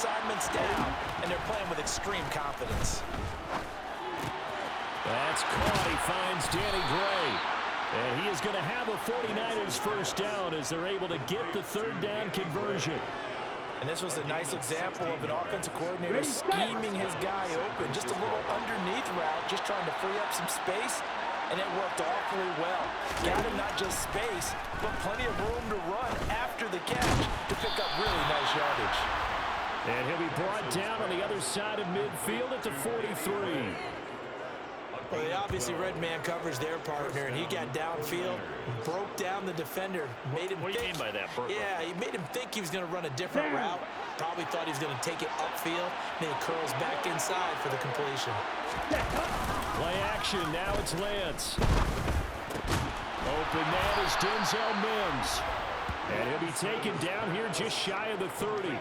assignments down, and they're playing with extreme confidence. That's caught. He finds Danny Gray. And he is going to have a 49ers first down as they're able to get the third down conversion. And this was a nice example of an offensive coordinator scheming his guy open. Just a little underneath route, just trying to free up some space, and it worked awfully well. Got him not just space, but plenty of room to run after the catch to pick up really nice yardage. And he'll be brought down on the other side of midfield at the 43. Well, they obviously read man coverage their partner, and he got downfield, broke down the defender, made him What do you mean by that, Burko? Yeah, he made him think he was going to run a different route. Probably thought he was going to take it upfield, then he curls back inside for the completion. Play action, now it's Lance. Open man is Denzel Mims. And he'll be taken down here just shy of the 30.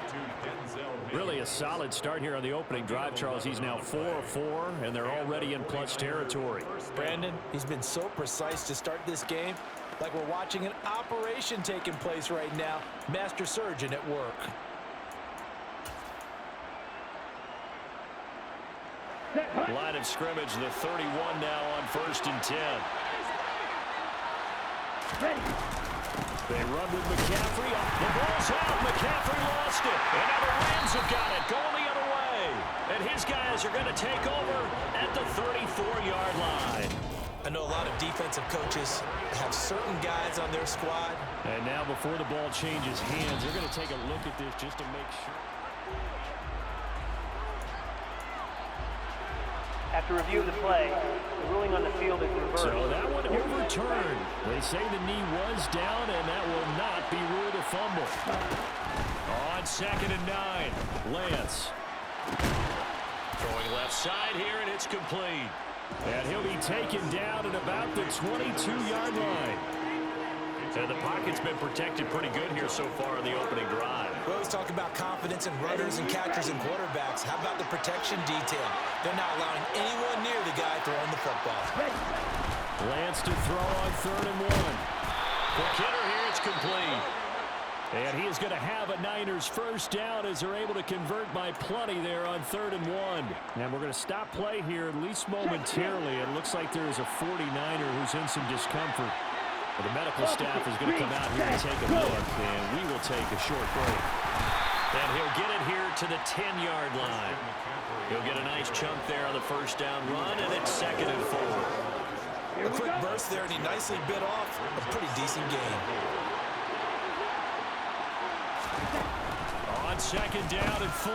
Really a solid start here on the opening drive, Charles. He's now 4 of 4, and they're already in plus territory. Brandon, he's been so precise to start this game, like we're watching an operation taking place right now. Master surgeon at work. Line of scrimmage, the 31 now on 1st and 10. They run with McCaffrey. The ball's out. McCaffrey lost it. And now the Rams have got it. Going the other way. And his guys are going to take over at the 34-yard line. I know a lot of defensive coaches have certain guys on their squad. And now before the ball changes hands, they're going to take a look at this just to make sure. After review of the play, the ruling on the field is reversed. So that one overturned. They say the knee was down, and that will not be ruled a fumble. On 2nd and 9, Lance. Throwing left side here, and it's complete. And he'll be taken down at about the 22-yard line. And the pocket's been protected pretty good here so far in the opening drive. We always talk about confidence in runners and catchers and quarterbacks. How about the protection detail? They're not allowing anyone near the guy throwing the football. Lance to throw on 3rd and 1. For Kidder here, it's complete. And he is going to have a Niners first down as they're able to convert by plenty there on 3rd and 1. And we're going to stop play here at least momentarily. It looks like there is a 49er who's in some discomfort. Well, the medical staff is going to come out here and take a look, and we will take a short break. And he'll get it here to the 10-yard line. He'll get a nice chunk there on the first down run, and it's 2nd and 4. A quick burst there, and he nicely bit off a pretty decent game. On 2nd down and 4,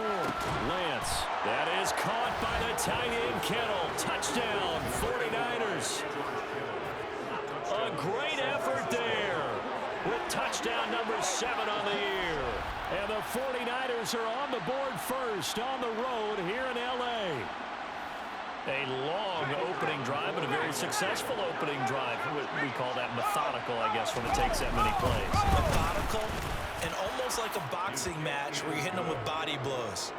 Lance. That is caught by the tight end Kittle. Touchdown, 49ers. A great effort there with touchdown number 7 on the year. And the 49ers are on the board first on the road here in L.A. A long opening drive and a very successful opening drive. We call that methodical, I guess, when it takes that many plays. Methodical and almost like a boxing match where you're hitting them with body blows.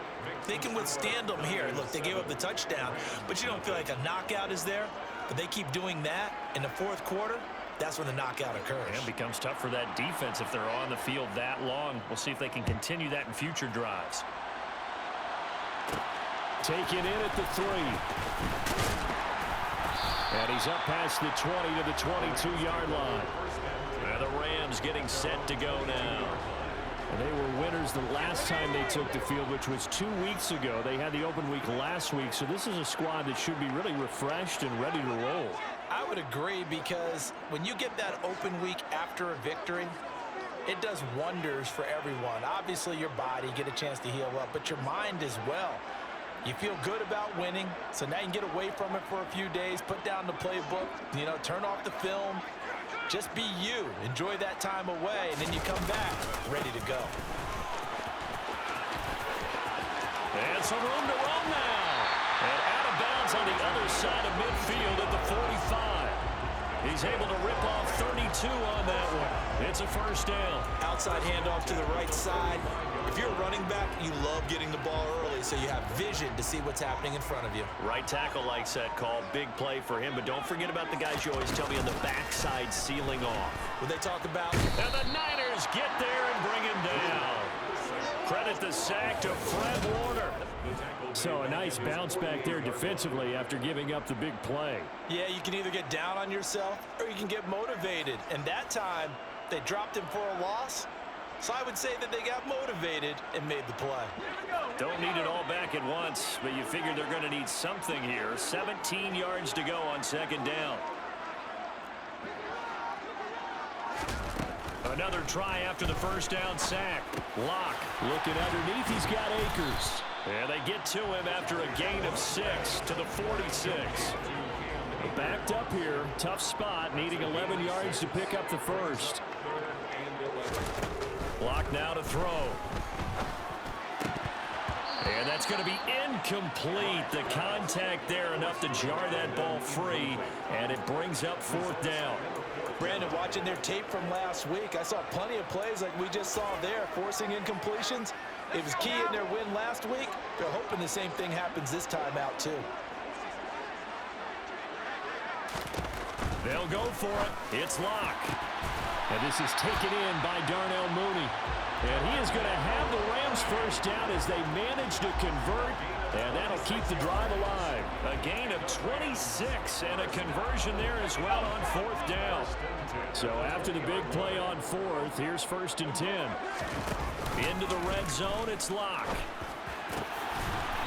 They can withstand them here. Look, they gave up the touchdown, but you don't feel like a knockout is there. But they keep doing that in the 4th quarter. That's when the knockout occurs. And it becomes tough for that defense if they're on the field that long. We'll see if they can continue that in future drives. Taken in at the 3. And he's up past the 20 to the 22-yard line. And the Rams getting set to go now. And they were winners the last time they took the field, which was 2 weeks ago. They had the open week last week, so this is a squad that should be really refreshed and ready to roll. I would agree, because when you get that open week after a victory, it does wonders for everyone. Obviously, your body, get a chance to heal up, but your mind as well. You feel good about winning, so now you can get away from it for a few days, put down the playbook, turn off the film. Just be you. Enjoy that time away, and then you come back ready to go. And some room to run now. And out of bounds on the other side of midfield at the 45. He's able to rip off 32 on that one. It's a first down. Outside handoff to the right side. If you're a running back, you love getting the ball early so you have vision to see what's happening in front of you. Right tackle likes that call. Big play for him, but don't forget about the guys you always tell me on the backside sealing off. When they talk about... And the Niners get there and bring him down. Credit the sack to Fred Warner. So a nice bounce back there defensively after giving up the big play. Yeah, you can either get down on yourself or you can get motivated. And that time, they dropped him for a loss. So I would say that they got motivated and made the play. Don't need it all back at once, but you figure they're going to need something here. 17 yards to go on second down. Another try after the first down sack. Lock looking underneath. He's got Akers. And they get to him after a gain of 6 to the 46. Backed up here. Tough spot. Needing 11 yards to pick up the first. Lock now to throw. And that's going to be incomplete. The contact there enough to jar that ball free. And it brings up fourth down. Brandon, watching their tape from last week, I saw plenty of plays like we just saw there, forcing incompletions. It was key in their win last week. They're hoping the same thing happens this time out, too. They'll go for it. It's Lock. And this is taken in by Darnell Mooney. And he is going to have the Rams first down as they manage to convert. And that'll keep the drive alive. A gain of 26 and a conversion there as well on fourth down. So after the big play on fourth, here's 1st and 10. Into the red zone, it's Lock.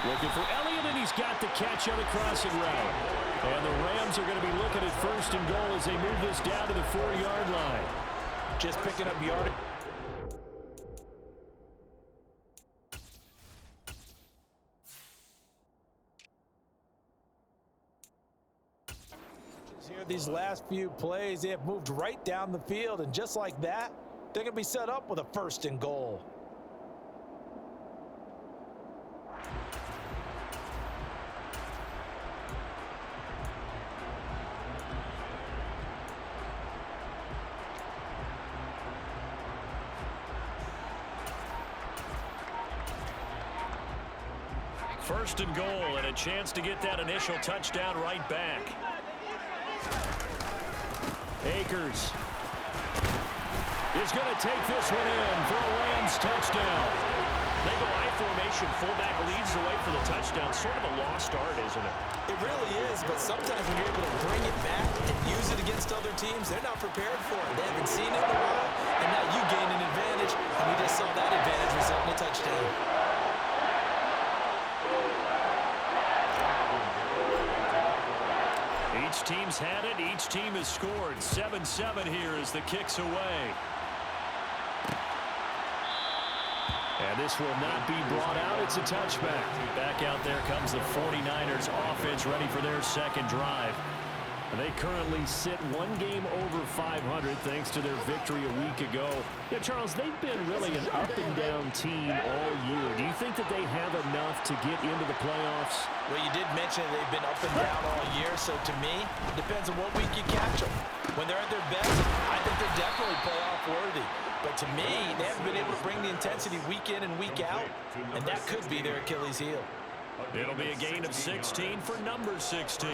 Looking for Elliott, and he's got the catch on the crossing route. And the Rams are going to be looking at 1st and goal as they move this down to the 4-yard line. Just picking up yardage. Here, these last few plays, they have moved right down the field, and just like that, they're going to be set up with a 1st and goal. First and goal, and a chance to get that initial touchdown right back. Akers is going to take this one in for a Rams touchdown. They go I formation, fullback leads the way for the touchdown. Sort of a lost art, isn't it? It really is, but sometimes when you're able to bring it back and use it against other teams, they're not prepared for it. They haven't seen it in a while, and now you gain an advantage, and we just saw that advantage result in a touchdown. Each team's had it. Each team has scored. 7-7 here as the kick's away. And this will not be brought out. It's a touchback. Back out there comes the 49ers offense ready for their second drive. They currently sit one game over 500 thanks to their victory a week ago. Yeah, Charles, they've been really an up-and-down team all year. Do you think that they have enough to get into the playoffs? Well, you did mention that they've been up and down all year, so to me, it depends on what week you catch them. When they're at their best, I think they're definitely playoff worthy. But to me, they haven't been able to bring the intensity week in and week out, and that could be their Achilles heel. It'll be a gain of 16 for number 16.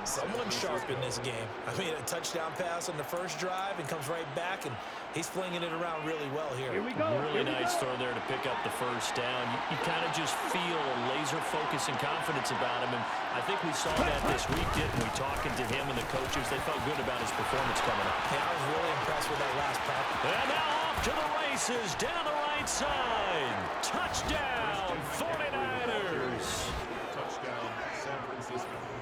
Someone sharp in this game. I mean, a touchdown pass on the first drive and comes right back, and he's flinging it around really well here. Here we go. Really nice throw there to pick up the first down. You kind of just feel a laser focus and confidence about him, and I think we saw that this week, didn't we? Talking to him and the coaches, they felt good about his performance coming up. Yeah, I was really impressed with that last practice. And now off to the races down the right side. Touchdown, 49ers.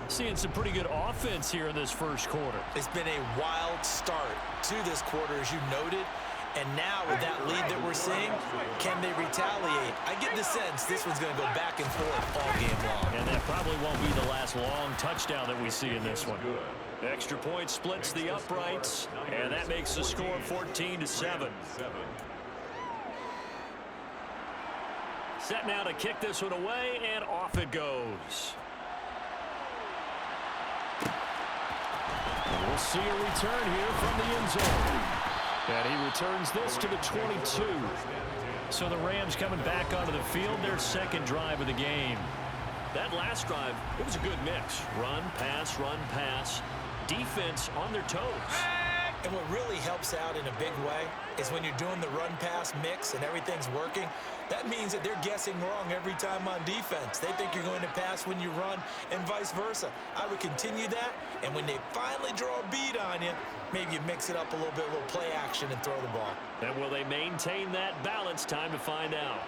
Seeing some pretty good offense here in this first quarter. It's been a wild start to this quarter, as you noted. And now with that lead that we're seeing, can they retaliate? I get the sense this one's going to go back and forth all game long. And that probably won't be the last long touchdown that we see in this one. Extra point splits the uprights, and that makes the score 14-7. Set now to kick this one away, and off it goes. And we'll see a return here from the end zone. And he returns this to the 22. So the Rams coming back onto the field, their second drive of the game. That last drive, it was a good mix. Run, pass, defense on their toes. And what really helps out in a big way is when you're doing the run-pass mix and everything's working, that means that they're guessing wrong every time on defense. They think you're going to pass when you run and vice versa. I would continue that, and when they finally draw a bead on you, maybe you mix it up a little bit, a little play action, and throw the ball. And will they maintain that balance? Time to find out.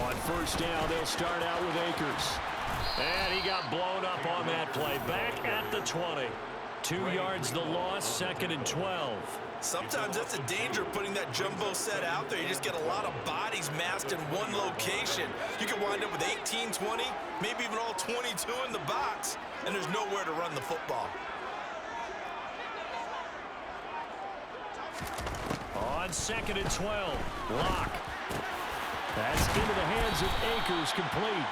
On first down, they'll start out with Akers. And he got blown up on that play. Back at the 20. 2 yards the loss, 2nd and 12. Sometimes that's a danger of putting that jumbo set out there. You just get a lot of bodies massed in one location. You can wind up with 18, 20, maybe even all 22 in the box, and there's nowhere to run the football. On 2nd and 12, Locke. That's into the hands of Akers, complete.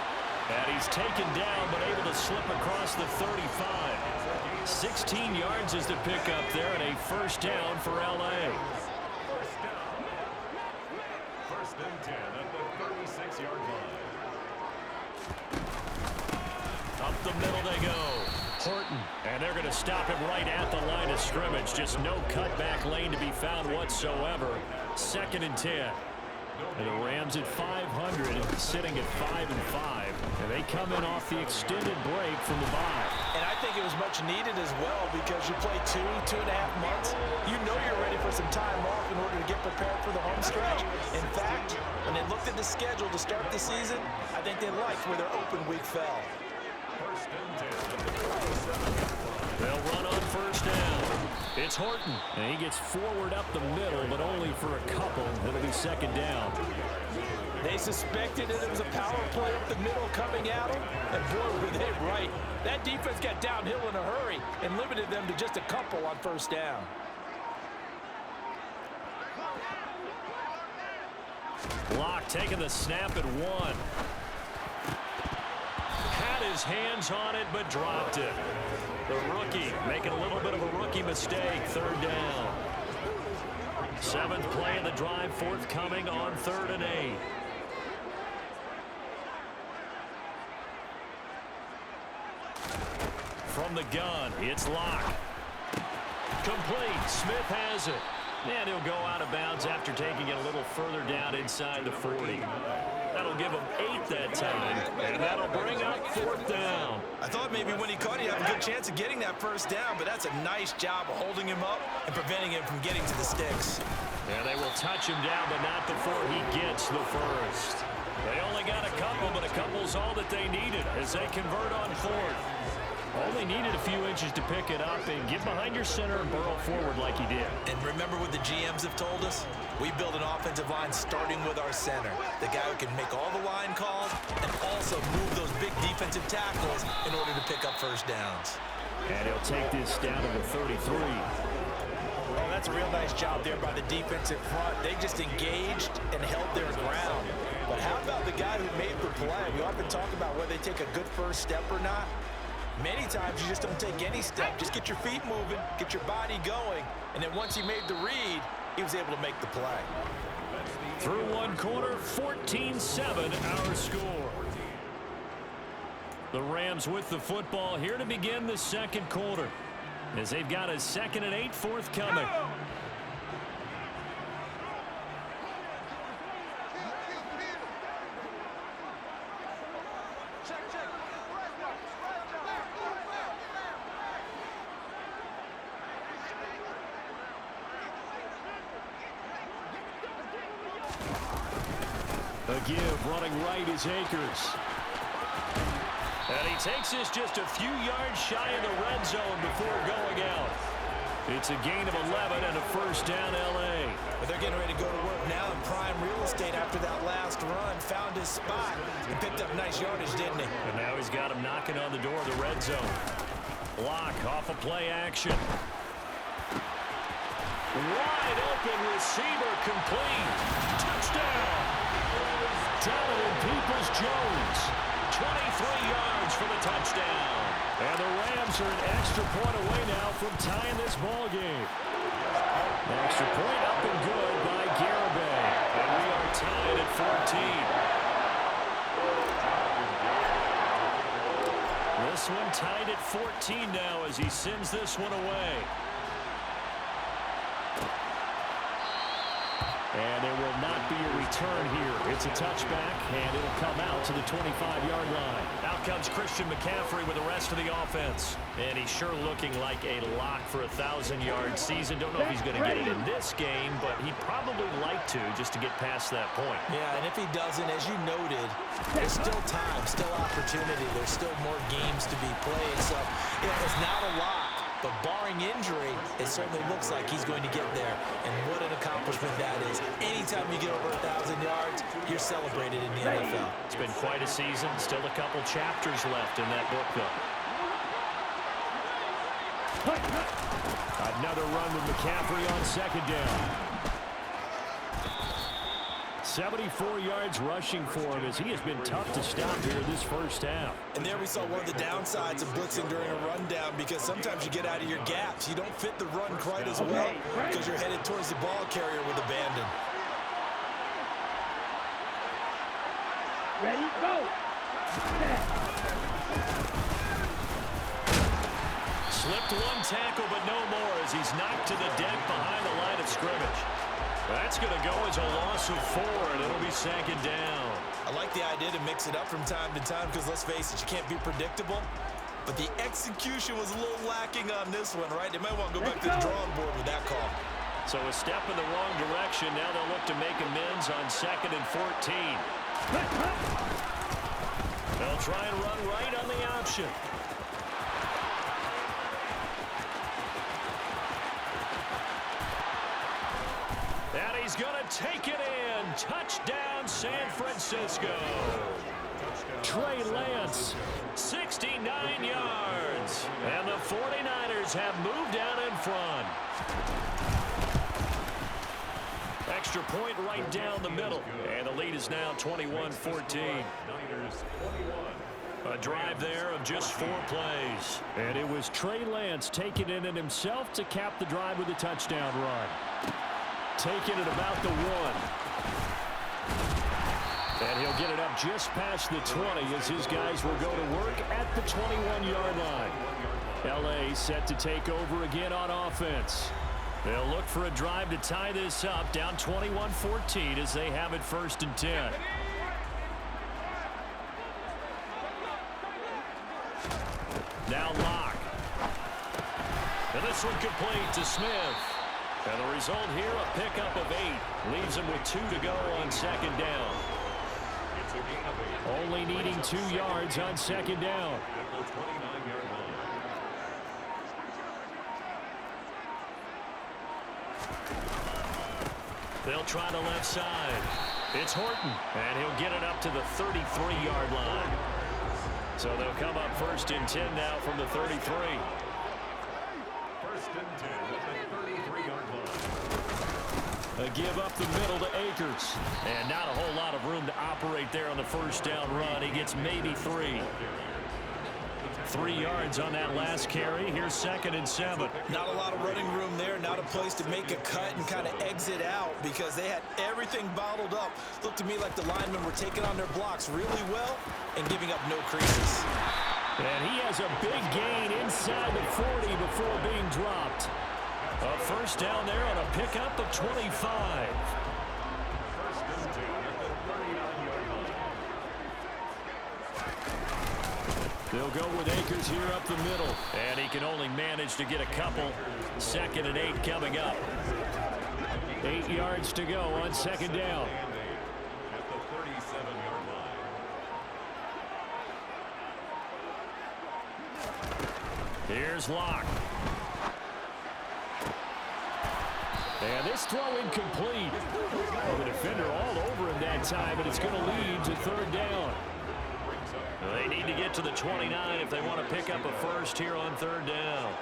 And he's taken down, but able to slip across the 35. 16 yards is the pickup there, and a first down for L.A. First and 10 at the 36-yard line. Up the middle they go. Horton. And they're going to stop him right at the line of scrimmage. Just no cutback lane to be found whatsoever. 2nd and 10. And the Rams at 500, sitting at 5-5. And they come in off the extended break from the bye. And I think it was much needed as well because you play 2.5 months. You know you're ready for some time off in order to get prepared for the home stretch. In fact, when they looked at the schedule to start the season, I think they liked where their open week fell. First and 10 at the 37. They'll run on first down. It's Horton, and he gets forward up the middle, but only for a couple. It'll be 2nd down. They suspected that it was a power play up the middle coming at them, and boy, were they right. That defense got downhill in a hurry and limited them to just a couple on first down. Locke taking the snap at 1. Had his hands on it, but dropped it. The rookie making a little bit of a rookie mistake. 3rd down. 7th play of the drive, forthcoming on 3rd and 8. From the gun, it's Locke. Complete. Smith has it. And he'll go out of bounds after taking it a little further down inside the 40. That'll give him 8 that time, and that'll bring up 4th down. I thought maybe when he caught it, he'd have a good chance of getting that first down, but that's a nice job of holding him up and preventing him from getting to the sticks. And they will touch him down, but not before he gets the first. They only got a couple, but a couple's all that they needed as they convert on 4th. Only needed a few inches to pick it up and get behind your center and burrow forward like he did. And remember what the GMs have told us? We build an offensive line starting with our center. The guy who can make all the line calls and also move those big defensive tackles in order to pick up first downs. And he'll take this down to the 33. Well, that's a real nice job there by the defensive front. They just engaged and held their ground. But how about the guy who made the play? We often talk about whether they take a good first step or not. Many times you just don't take any step. Just get your feet moving, get your body going, and then once he made the read, he was able to make the play. Through one quarter, 14-7 our score. The Rams with the football here to begin the 2nd quarter as they've got a 2nd and 8 forthcoming. A give, running right is Akers. And he takes this just a few yards shy of the red zone before going out. It's a gain of 11 and a first down L.A. But they're getting ready to go to work now in prime real estate after that last run. Found his spot and picked up nice yardage, didn't he? And now he's got him knocking on the door of the red zone. Locke off a play action. Wide open receiver, complete. Touchdown. Donovan Peoples-Jones. 23 yards for the touchdown. And the Rams are an extra point away now from tying this ball game. The extra point up and good by Garibay. And we are tied at 14. This This one tied at 14 now as he sends this one away. And there will not be a return here. It's a touchback, and it'll come out to the 25-yard line. Out comes Christian McCaffrey with the rest of the offense. And he's sure looking like a lock for a 1,000-yard season. Don't know if he's going to get it in this game, but he'd probably like to just to get past that point. Yeah, and if he doesn't, as you noted, there's still time, still opportunity. There's still more games to be played. So, it's not a lock. But barring injury, it certainly looks like he's going to get there. And what an accomplishment that is. Anytime you get over 1,000 yards, you're celebrated in the NFL. It's been quite a season. Still a couple chapters left in that book, though. Another run with McCaffrey on second down. 74 yards rushing for him as he has been tough to stop here this first half. And there we saw one of the downsides of blitzing during a rundown, because sometimes you get out of your gaps. You don't fit the run quite as well because you're headed towards the ball carrier with abandon. Ready, go! Slipped one tackle, but no more as he's knocked to the deck behind the line of scrimmage. That's going to go as a loss of 4, and it'll be second down. I like the idea to mix it up from time to time because, let's face it, you can't be predictable. But the execution was a little lacking on this one, right? They might want to go back to the drawing board with that call. So a step in the wrong direction. Now they'll look to make amends on 2nd and 14. They'll try and run right on the option. And he's going to take it in. Touchdown, San Francisco. Trey Lance, 69 yards. And the 49ers have moved out in front. Extra point right down the middle. And the lead is now 21-14. A drive there of just 4 plays. And it was Trey Lance taking it in himself to cap the drive with a touchdown run. Taking it about the 1. And he'll get it up just past the 20 as his guys will go to work at the 21-yard line. L.A. set to take over again on offense. They'll look for a drive to tie this up, down 21-14 as they have it 1st and 10. Now Locke. And this one complete to Smith. And the result here, a pickup of 8. Leaves him with 2 to go on 2nd down. Only needing 2 yards on 2nd down. They'll try the left side. It's Horton, and he'll get it up to the 33-yard line. So they'll come up 1st and 10 now from the 33. 1st and 10 at the 33-yard line. A give up the middle to Akers. And not a whole lot of room to operate there on the 1st down run. He gets maybe 3. 3 yards on that last carry. Here's 2nd and 7. Not a lot of running room there. Not a place to make a cut and kind of exit out because they had everything bottled up. Looked to me like the linemen were taking on their blocks really well and giving up no creases. And he has a big gain inside the 40 before being dropped. A 1st down there on a pickup of 25. 1st and 10 at the 39-yard line. They'll go with Akers here up the middle. And he can only manage to get a couple. 2nd and 8 coming up. 8 yards to go on 2nd down. At the 37-yard line. Here's Locke. And this throw incomplete. Well, the defender all over him that time, but it's going to lead to 3rd down. They need to get to the 29 if they want to pick up a 1st here on 3rd down.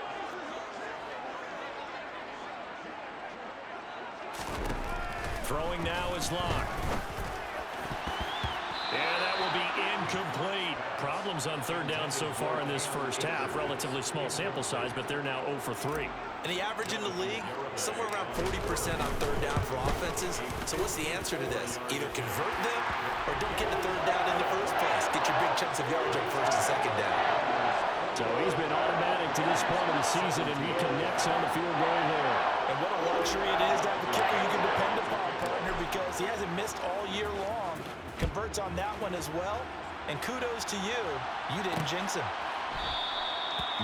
Throwing now is Locke. And that will be incomplete. Problems on 3rd down so far in this 1st half. Relatively small sample size, but they're now 0 for 3. And the average in the league, somewhere around 40% on 3rd down for offenses. So what's the answer to this? Either convert them or don't get the 3rd down in the first place. Get your big chunks of yards on 1st and 2nd down. So he's been automatic to this point of the season, and he connects on the field goal there. And what a luxury it is to have a kicker you can depend upon, partner, because he hasn't missed all year long. Converts on that one as well. And kudos to you. You didn't jinx him.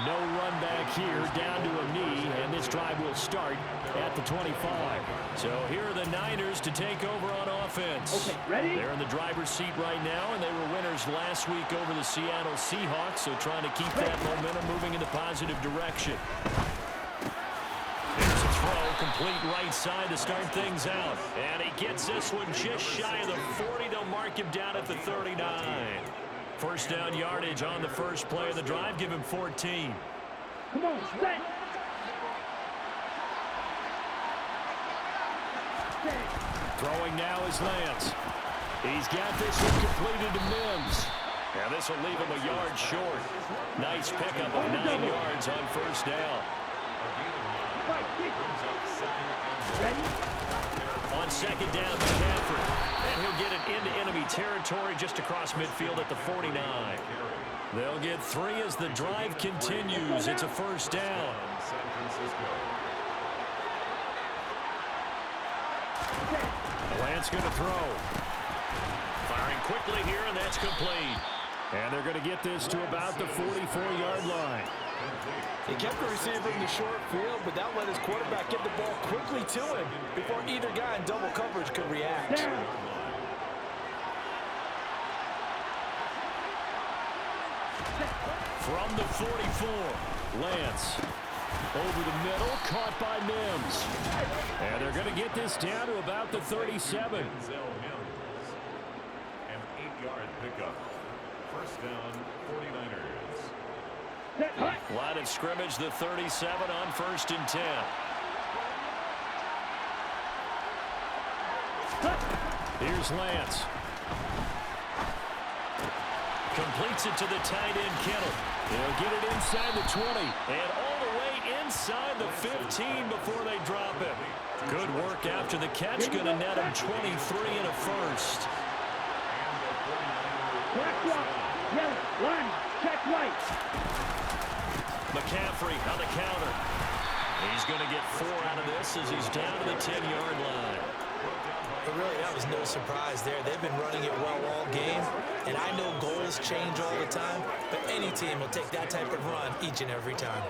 No run back here, down to a knee, and this drive will start at the 25. So here are the Niners to take over on offense. Okay, ready? They're in the driver's seat right now, and they were winners last week over the Seattle Seahawks, so trying to keep that momentum moving in the positive direction. There's a throw, complete right side to start things out. And he gets this one just shy of the 40. They'll mark him down at the 39. First down yardage on the first play of the drive. Give him 14. Come on, set. Throwing now is Lance. He's got this one completed to Mims. And this will leave him a yard short. Nice pickup of 9 yards on first down. On second down, McCaffrey. And he'll get it into enemy territory just across midfield at the 49. They'll get 3 as the drive continues. It's a first down. Lance going to throw. Firing quickly here, and that's complete. And they're going to get this to about the 44-yard line. He kept the receiver in the short field, but that let his quarterback get the ball quickly to him before either guy in double coverage could react. From the 44, Lance. Over the middle, caught by Mims. And they're going to get this down to about the 37. An 8-yard pickup. First down, 49ers. Line of scrimmage, the 37 on first and 10. Here's Lance. Completes it to the tight end, Kittle. He'll get it inside the 20 and all the way inside the 15 before they drop him. Good work after the catch. Going to net him 23 and a first. Check right. McCaffrey on the counter. He's going to get 4 out of this as he's down to the 10-yard line. But really, that was no surprise there. They've been running it well all game, and I know goals change all the time, but any team will take that type of run each and every time.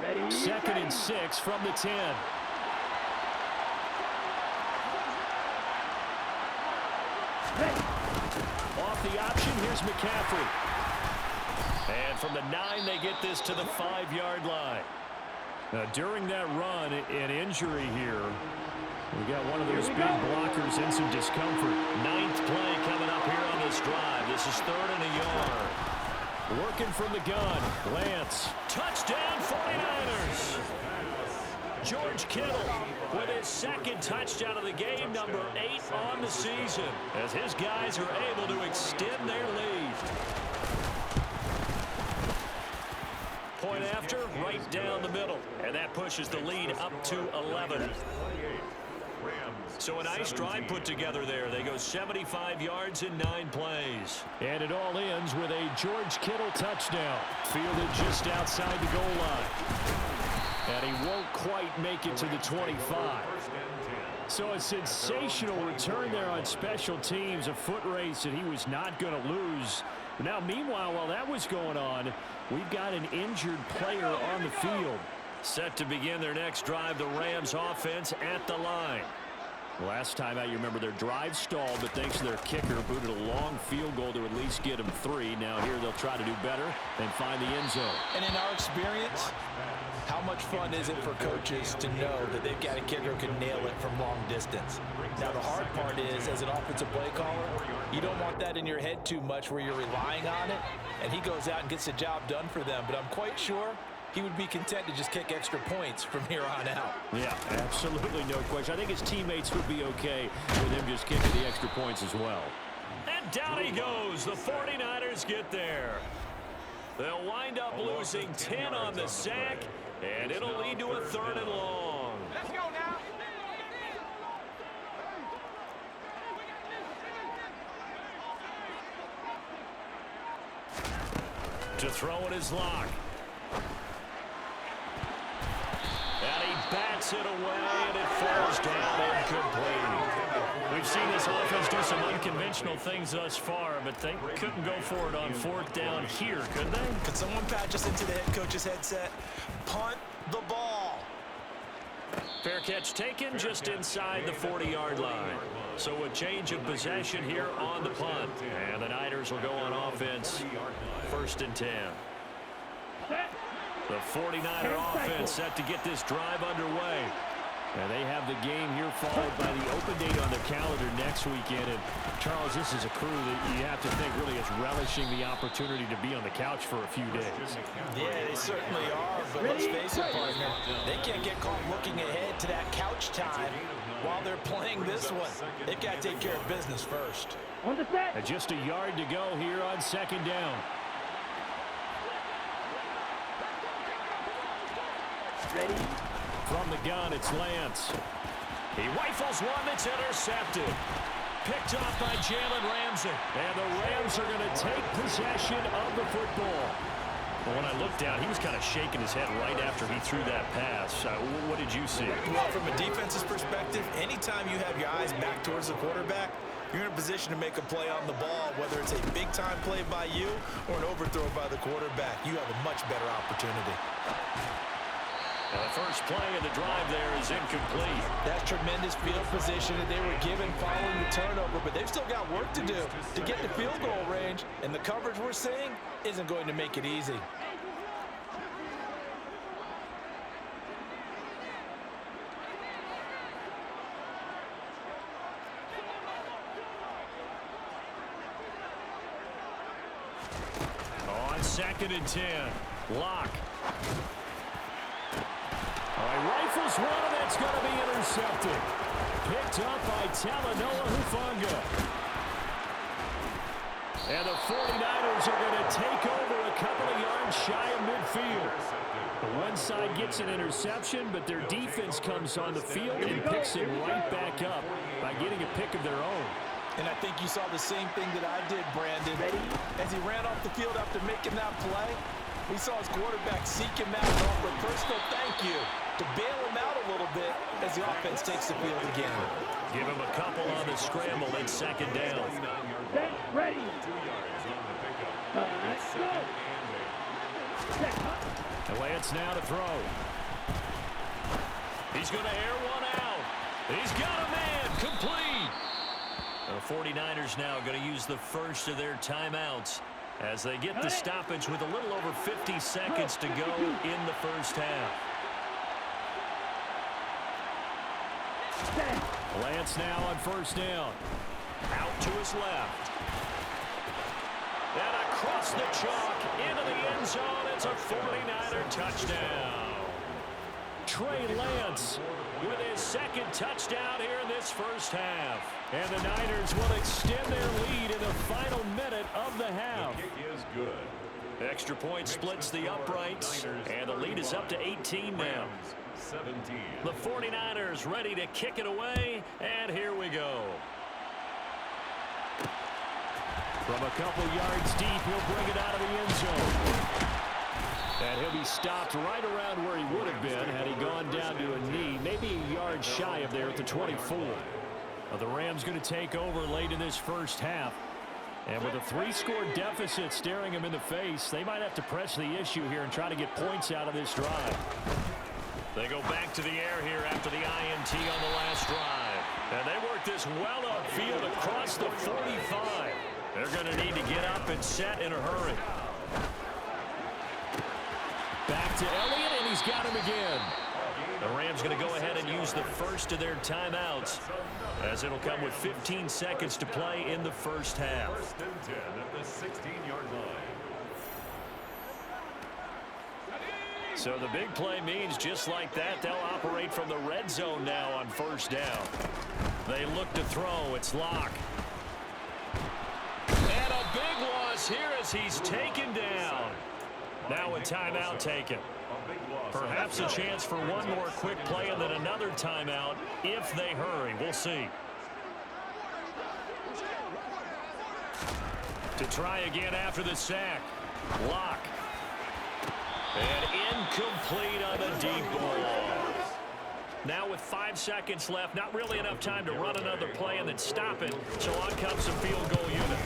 Ready? Second and 6 from the 10. Off the option, here's McCaffrey. And from the 9, they get this to the 5-yard line. During that run, an injury here. We got one of those big blockers in some discomfort. 9th play coming up here on this drive. This is 3rd and a yard. Working from the gun, Lance. Touchdown, 49ers. George Kittle with his 2nd touchdown of the game, number 8 on the season, as his guys are able to extend their lead. Point after, right down the middle, and that pushes the lead up to 11. So a nice drive put together there. They go 75 yards in 9 plays. And it all ends with a George Kittle touchdown. Fielded just outside the goal line. And he won't quite make it to the 25. So a sensational return there on special teams, a foot race that he was not going to lose. Now, meanwhile, while that was going on, we've got an injured player on the field. Set to begin their next drive, the Rams offense at the line. Last time out, you remember their drive stalled, but thanks to their kicker, booted a long field goal to at least get them 3. Now here they'll try to do better and find the end zone. And in our experience, how much fun is it for coaches to know that they've got a kicker who can nail it from long distance? Now, the hard part is, as an offensive play caller, you don't want that in your head too much where you're relying on it, and he goes out and gets the job done for them. But I'm quite sure he would be content to just kick extra points from here on out. Yeah, absolutely no question. I think his teammates would be okay with him just kicking the extra points as well. And down he goes. The 49ers get there. They'll wind up losing 10 on the sack, and it'll lead to a 3rd and long. Let's go now. To throw it is Locke. And he bats it away, and it falls down incomplete. We've seen this offense do some unconventional things thus far, but they couldn't go for it on fourth down here, could they? Could someone patch us into the head coach's headset? Punt the ball. Fair catch taken just inside the 40-yard line. So a change of possession here on the punt. And the Niners will go on offense, 1st and 10. The 49er offense set to get this drive underway. And they have the game here followed by the open date on their calendar next weekend. And, Charles, this is a crew that you have to think really is relishing the opportunity to be on the couch for a few days. Yeah, they certainly are. But let's face it, partner, they can't get caught looking ahead to that couch time while they're playing this one. They've got to take care of business first. And just a yard to go here on 2nd down. Ready? From the gun, it's Lance. He rifles one that's intercepted. Picked off by Jalen Ramsey. And the Rams are going to take possession of the football. Well, when I looked down, he was kind of shaking his head right after he threw that pass. What did you see? Well, from a defense's perspective, anytime you have your eyes back towards the quarterback, you're in a position to make a play on the ball, whether it's a big-time play by you or an overthrow by the quarterback. You have a much better opportunity. The first play of the drive there is incomplete. That's tremendous field position that they were given following the turnover, but they've still got work to do to get the field goal range, and the coverage we're seeing isn't going to make it easy. On 2nd and 10, Locke. Rifles one, and that's going to be intercepted. Picked up by Talanoa Hufanga. And the 49ers are going to take over a couple of yards shy of midfield. The one side gets an interception, but their defense comes on the field and picks him right back up by getting a pick of their own. And I think you saw the same thing that I did, Brandon. As he ran off the field after making that play, we saw his quarterback seek him out and offer a personal thank you to bail him out a little bit as the offense takes the field again. Give him a couple on the scramble and 2nd down. Ready. And Lance now to throw. He's going to air one out. He's got a man. Complete. The 49ers now going to use the first of their timeouts as they get the stoppage with a little over 50 seconds to go in the first half. Lance now on 1st down. Out to his left. And across the chalk into the end zone. It's a 49er touchdown. Trey Lance with his 2nd touchdown here in this first half. And the Niners will extend their lead in the final minute of the half. The kick is good. Extra point splits the uprights, and the lead is up to 18 now. 17. The 49ers ready to kick it away, and here we go. From a couple yards deep, he'll bring it out of the end zone. And he'll be stopped right around where he would have been had he gone down to a knee, maybe a yard shy of there at the 24. The Rams going to take over late in this first half. And with a 3-score deficit staring him in the face, they might have to press the issue here and try to get points out of this drive. They go back to the air here after the INT on the last drive. And they work this well upfield across the 45. They're going to need to get up and set in a hurry. Back to Elliott, and he's got him again. The Rams going to go ahead and use the first of their timeouts, as it'll come with 15 seconds to play in the first half. 1st and 10 at the 16-yard line. So the big play means just like that, they'll operate from the red zone now on 1st down. They look to throw. It's Locke. And a big loss here as he's taken down. Now a timeout taken. Perhaps a chance for one more quick play and then another timeout if they hurry. We'll see. To try again after the sack. Locke. And incomplete on the deep ball. Now with 5 seconds left, not really enough time to run another play and then stop it. So on comes the field goal unit.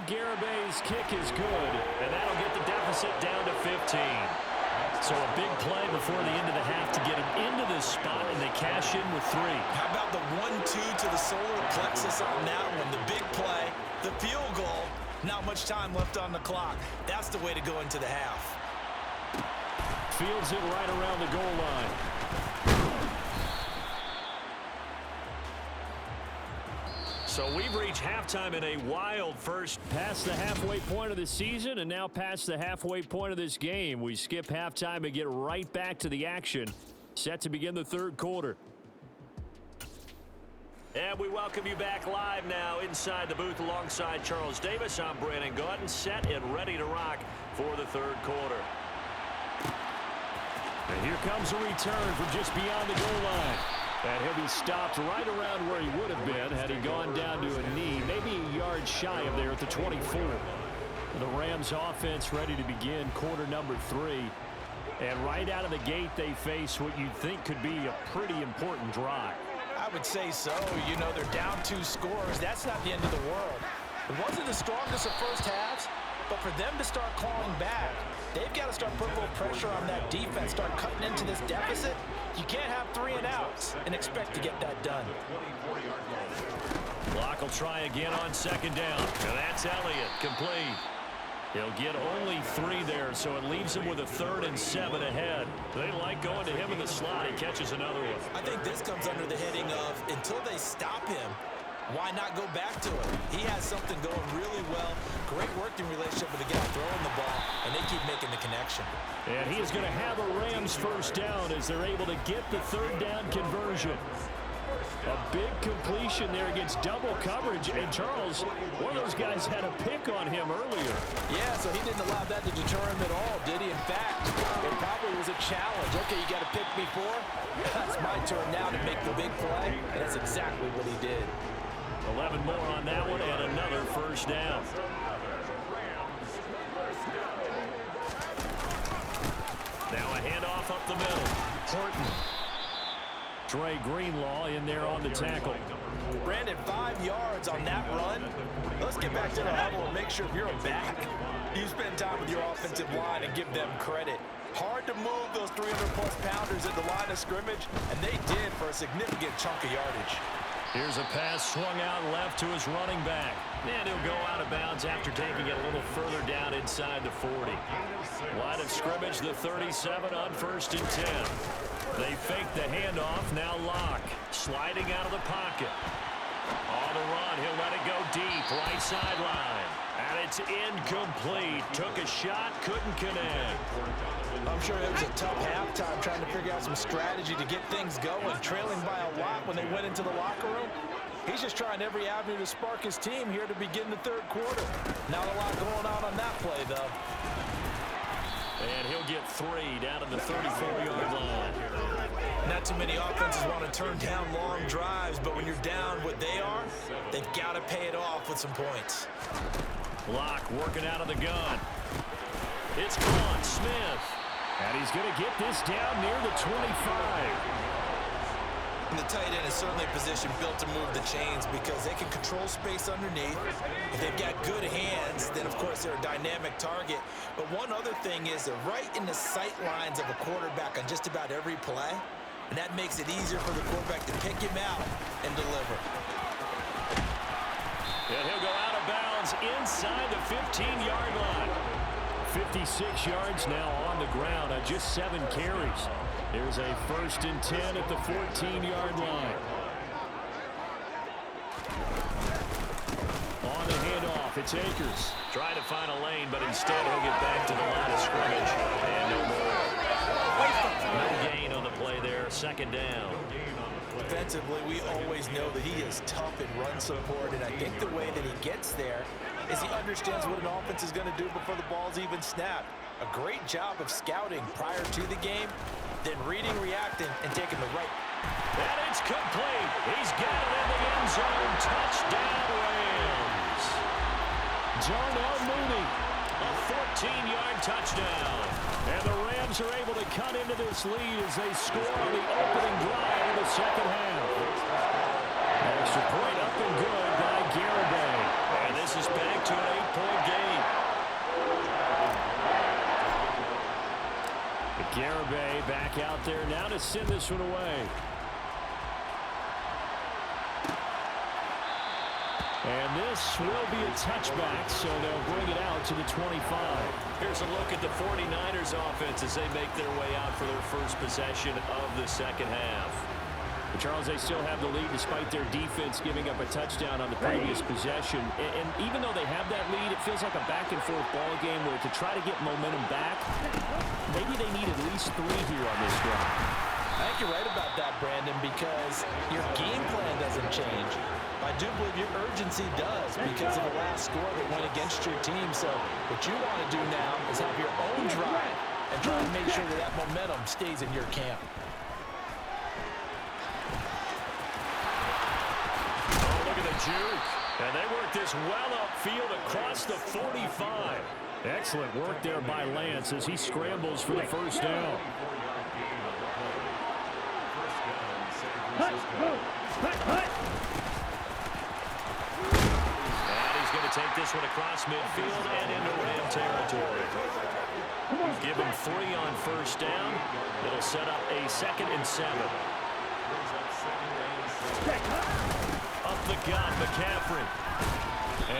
Garabay's kick is good, and that'll get the deficit down to 15. So a big play before the end of the half to get them into this spot, and they cash in with 3. How about the 1-2 to the solar plexus on that one? The big play, the field goal, not much time left on the clock. That's the way to go into the half. Fields it right around the goal line. So we've reached halftime in a wild first. Past the halfway point of the season and now past the halfway point of this game. We skip halftime and get right back to the action. Set to begin the third quarter. And we welcome you back live now inside the booth alongside Charles Davis. I'm Brandon Gaudin, set and ready to rock for the third quarter. And here comes a return from just beyond the goal line. And he'll be stopped right around where he would have been had he gone down to a knee, maybe a yard shy of there at the 24. The Rams offense ready to begin quarter number 3. And right out of the gate, they face what you'd think could be a pretty important drive. I would say so. You know, they're down 2 scores. That's not the end of the world. It wasn't the strongest of first halves, but for them to start clawing back, they've got to start putting a little pressure on that defense, start cutting into this deficit. You can't have 3 and outs and expect to get that done. Block will try again on second down. And that's Elliott, complete. He'll get only 3 there, so it leaves him with a 3rd and 7 ahead. They like going to him in the slot. He catches another one. I think this comes under the heading of until they stop him, why not go back to it? He has something going really well. Great working relationship with the guy throwing the ball, and they keep making the connection. And he is going to have a Rams first down as they're able to get the 3rd down conversion. A big completion there against double coverage. And Charles, one of those guys had a pick on him earlier. Yeah, so he didn't allow that to deter him at all, did he? In fact, it probably was a challenge. Okay, you got a pick before. That's my turn now to make the big play. And that's exactly what he did. 11 more on that one and another first down. Now a handoff up the middle. Horton. Dre Greenlaw in there on the tackle. Brandon, 5 yards on that run. Let's get back to the huddle and make sure if you're a back, you spend time with your offensive line and give them credit. Hard to move those 300-plus pounders at the line of scrimmage, and they did for a significant chunk of yardage. Here's a pass swung out left to his running back. And he'll go out of bounds after taking it a little further down inside the 40. Line of scrimmage, the 37 on 1st and 10. They fake the handoff, now Locke. Sliding out of the pocket. On the run, he'll let it go deep, right sideline. And it's incomplete. Took a shot, couldn't connect. I'm sure it was a tough halftime trying to figure out some strategy to get things going, trailing by a lot when they went into the locker room. He's just trying every avenue to spark his team here to begin the third quarter. Not a lot going on that play, though. And he'll get 3 down to the 34-yard line. Not too many offenses want to turn down long drives, but when you're down what they are, they've got to pay it off with some points. Locke working out of the gun. It's caught, Smith. And he's going to get this down near the 25. And the tight end is certainly a position built to move the chains because they can control space underneath. If they've got good hands, then of course they're a dynamic target. But one other thing is they're right in the sight lines of a quarterback on just about every play. And that makes it easier for the quarterback to pick him out and deliver. And he'll go out of bounds inside the 15-yard line. 56 yards now on the ground on just 7 carries. There's a 1st and 10 at the 14-yard line. On the handoff, it's Akers. Trying to find a lane, but instead he'll get back to the line of scrimmage. And no more. No gain on the play there, 2nd down. Defensively, we always know that he is tough in run support, and I think the way that he gets there is he understands what an offense is going to do before the ball's even snapped. A great job of scouting prior to the game, then reading, reacting, and taking the right. And it's complete. He's got it in the end zone. Touchdown, Rams. Darnell Mooney A 14-yard touchdown. And the Rams are able to cut into this lead as they score on the opening drive of the second half. Extra point up and good by Garibay. And this is back to an 8-point game. Garibay back out there now to send this one away. And this will be a touchback, so they'll bring it out to the 25. Here's a look at the 49ers offense as they make their way out for their first possession of the second half. But Charles, they still have the lead despite their defense giving up a touchdown on the previous possession. And even though they have that lead, it feels like a back-and-forth ball game where to try to get momentum back, maybe they need at least 3 here on this drive. I think you're right about that, Brandon, because your game plan doesn't change. I do believe your urgency does because of the last score that went against your team. So what you want to do now is have your own drive and try to make sure that that momentum stays in your camp. Juke. And they work this well upfield across the 45. Excellent work there by Lance as he scrambles for the first down. And he's going to take this one across midfield and into Ram territory. Give him 3 on first down. It'll set up a 2nd and 7. Up the gut, McCaffrey.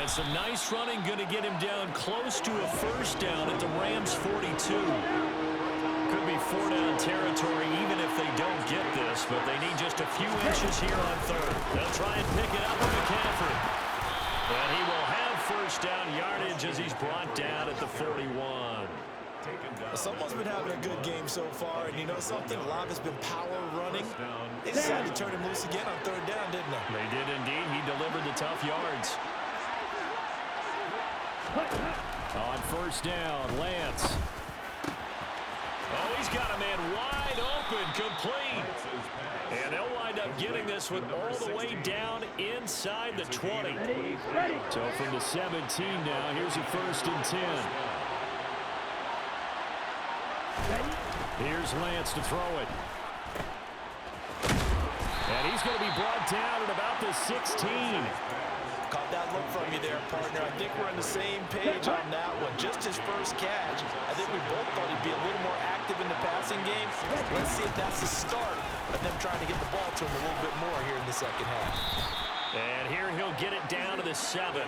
And some nice running, going to get him down close to a first down at the Rams 42. Could be 4-down territory even if they don't get this, but they need just a few inches here on 3rd. They'll try and pick it up with McCaffrey. And he will have first down yardage as he's brought down at the 41. Someone's been having a good game so far, and you know something? A lot has been power running. They decided to turn him loose again on 3rd down, didn't they? They did indeed. He delivered the tough yards. On first down, Lance. Oh, he's got a man wide open, complete. And they'll wind up getting this one all the way down inside the 20. So from the 17 now, here's a 1st and 10. Here's Lance to throw it. And he's going to be brought down at about the 16. Caught that look from you there, partner. I think we're on the same page on that one. Just his first catch. I think we both thought he'd be a little more active in the passing game. Let's see if that's the start of them trying to get the ball to him a little bit more here in the second half. And here he'll get it down to the 7.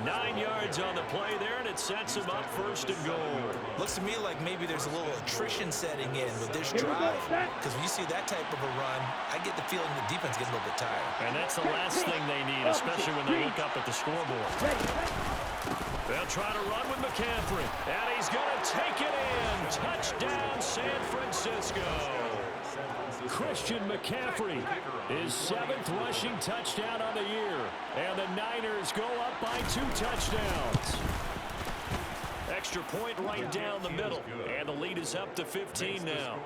9 yards on the play there, and it sets him up 1st and goal. Looks to me like maybe there's a little attrition setting in with this drive. Because when you see that type of a run, I get the feeling the defense gets a little bit tired. And that's the last thing they need, especially when they look up at the scoreboard. They'll try to run with McCaffrey. And he's going to take it in. Touchdown, San Francisco. Christian McCaffrey, his 7th rushing touchdown on the year. And the Niners go up by 2 touchdowns. Extra point right down the middle. And the lead is up to 15 now.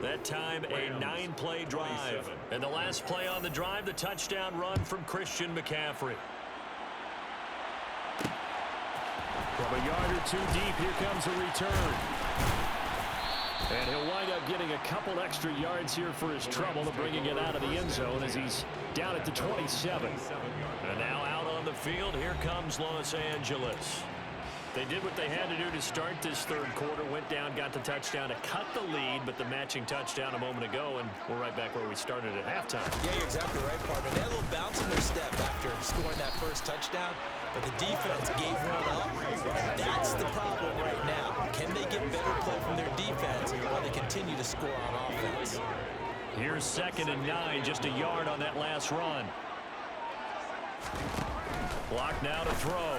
That time a 9-play drive. And the last play on the drive, the touchdown run from Christian McCaffrey. From a yard or 2 deep, here comes a return. And he'll wind up getting a couple extra yards here for his trouble of bringing it out of the end zone as he's down at the 27. And now out on the field, here comes Los Angeles. They did what they had to do to start this 3rd quarter, went down, got the touchdown to cut the lead, but the matching touchdown a moment ago, and we're right back where we started at halftime. Yeah, you're exactly right, partner. They had a little bounce in their step after scoring that first touchdown, but the defense gave one up. That's the problem right now. Can they get better play from their defense while they continue to score on offense? Here's 2nd and 9, just a yard on that last run. Block now to throw.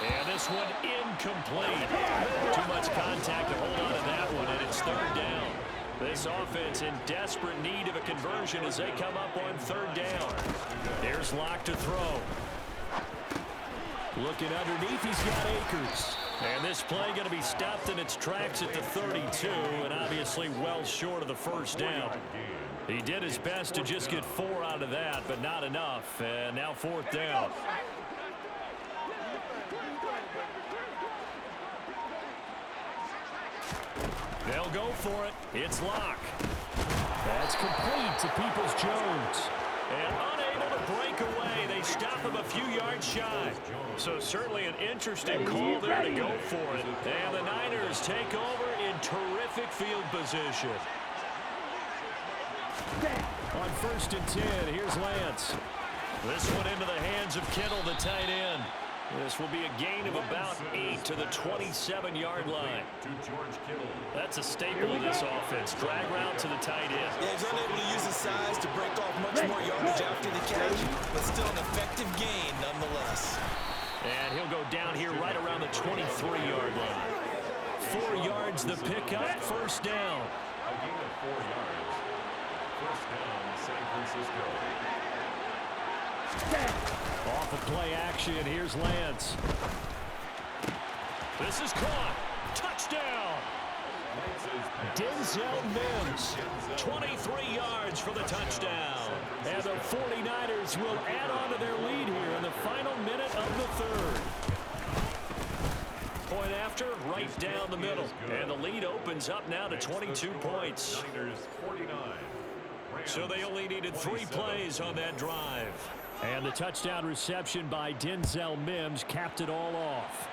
And this one incomplete. Too much contact to hold on to that one, and it's 3rd down. This offense in desperate need of a conversion as they come up on 3rd down. Here's Locke to throw. Looking underneath, he's got Akers. And this play going to be stopped in its tracks at the 32, and obviously well short of the first down. He did his best to just get 4 out of that, but not enough. And now 4th down. They'll go for it. It's Locke. That's complete to Peoples-Jones. And unable to break away. They stop him a few yards shy. So certainly an interesting call there to go for it. And the Niners take over in terrific field position. On 1st and 10, here's Lance. This one into the hands of Kittle, the tight end. This will be a gain of about 8 to the 27-yard line. That's a staple of this offense. Drag route to the tight end. Yeah, he's unable to use his size to break off much more yardage after the catch, but still an effective gain nonetheless. And he'll go down here right around the 23-yard line. 4 yards the pickup, 1st down. A gain of 4 yards. 1st down, San Francisco. Off of play action, here's Lance. This is caught. Touchdown. Denzel Mims, 23 yards for the touchdown. And the 49ers will add on to their lead here in the final minute of the 3rd. Point after, right down the middle. And the lead opens up now to 22 points. So they only needed 3 plays on that drive. And the touchdown reception by Denzel Mims capped it all off.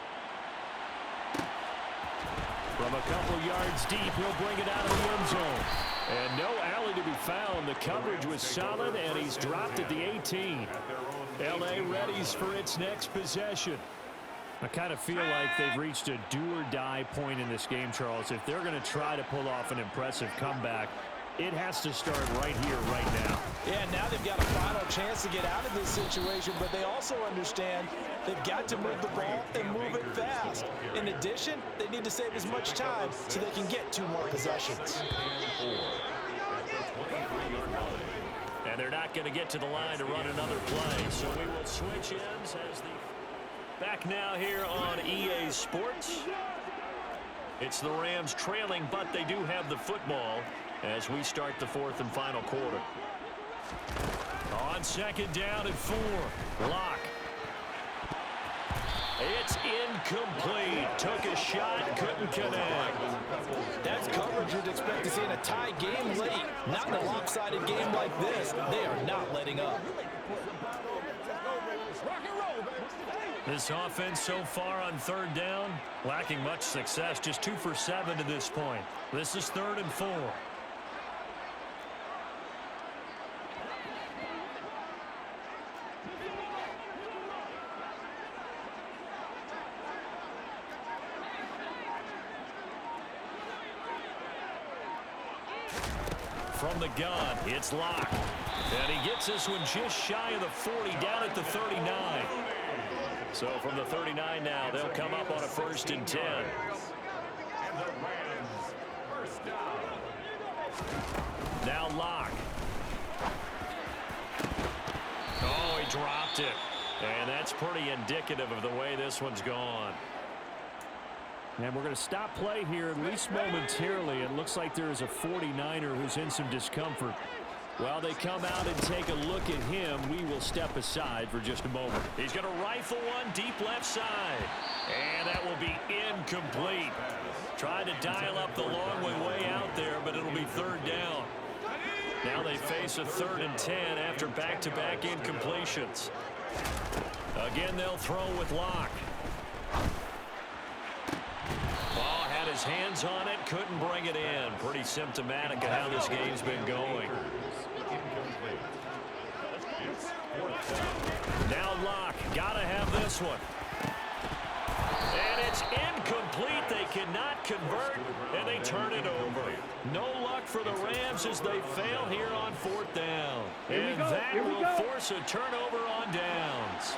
From a couple yards deep, he'll bring it out of the end zone. And no alley to be found. The coverage was solid, and he's dropped at the 18. L.A. readies for its next possession. I kind of feel like they've reached a do-or-die point in this game, Charles. If they're going to try to pull off an impressive comeback, it has to start right here, right now. Yeah, now they've got a final chance to get out of this situation, but they also understand they've got to move the ball and move it fast. In addition, they need to save as much time so they can get 2 more possessions. And they're not going to get to the line to run another play, so we will switch ends as the... Back now here on EA Sports. It's the Rams trailing, but they do have the football as we start the 4th and final quarter. On 2nd down and 4. Locke. It's incomplete. Took a shot, couldn't connect. That's coverage you'd expect to see in a tie game late. Not in a lopsided game like this. They are not letting up. This offense so far on 3rd down, lacking much success. Just 2 for 7 to this point. This is 3rd and 4. From the gun, it's Locke. And he gets this one just shy of the 40, down at the 39. So from the 39 now, they'll come up on a 1st and 10. And the Rams, 1st down. Now Locke. Oh, he dropped it. And that's pretty indicative of the way this one's gone. And we're going to stop play here, at least momentarily. It looks like there is a 49er who's in some discomfort. While they come out and take a look at him, we will step aside for just a moment. He's going to rifle one deep left side. And that will be incomplete. Trying to dial up the long way out there, but it'll be 3rd down. Now they face a 3rd and 10 after back-to-back incompletions. Again, they'll throw with Locke. Ball had his hands on it, couldn't bring it in. Pretty symptomatic of how this game's been going. Now Locke, gotta have this one. And it's incomplete. They cannot convert, and they turn it over. No luck for the Rams as they fail here on 4th down. And that will force a turnover on downs.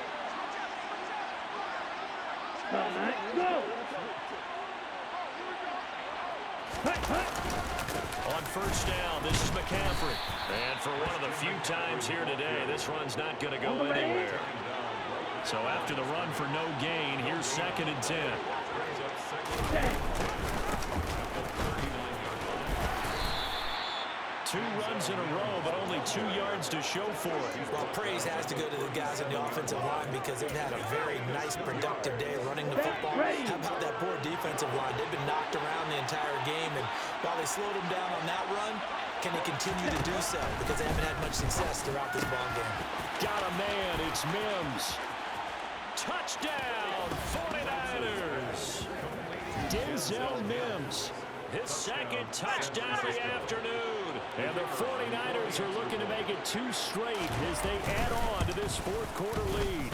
On 1st down, this is McCaffrey. And for one of the few times here today, this run's not going to go anywhere. So after the run for no gain, here's 2nd and 10. 2 runs in a row, but only 2 yards to show for it. Well, praise has to go to the guys on the offensive line because they've had a very nice, productive day running the football. How about that poor defensive line? They've been knocked around the entire game, and while they slowed them down on that run, can they continue to do so? Because they haven't had much success throughout this ball game. Got a man. It's Mims. Touchdown, 49ers. Denzel Mims. His second touchdown of the afternoon. And the 49ers are looking to make it 2 straight as they add on to this fourth quarter lead.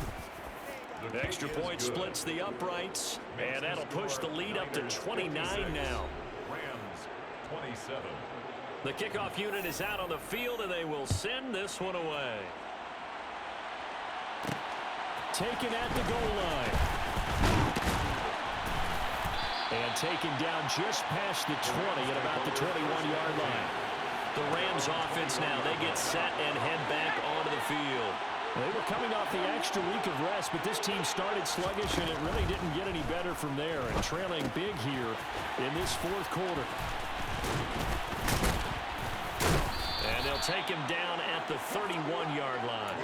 The extra point splits the uprights, and that'll push the lead up to 29 now. Rams 27. The kickoff unit is out on the field, and they will send this one away. Taken at the goal line. And taken down just past the 20 at about the 21-yard line. The Rams offense now, they get set and head back onto the field. They were coming off the extra week of rest, but this team started sluggish, and it really didn't get any better from there. And trailing big here in this fourth quarter. And they'll take him down at the 31-yard line.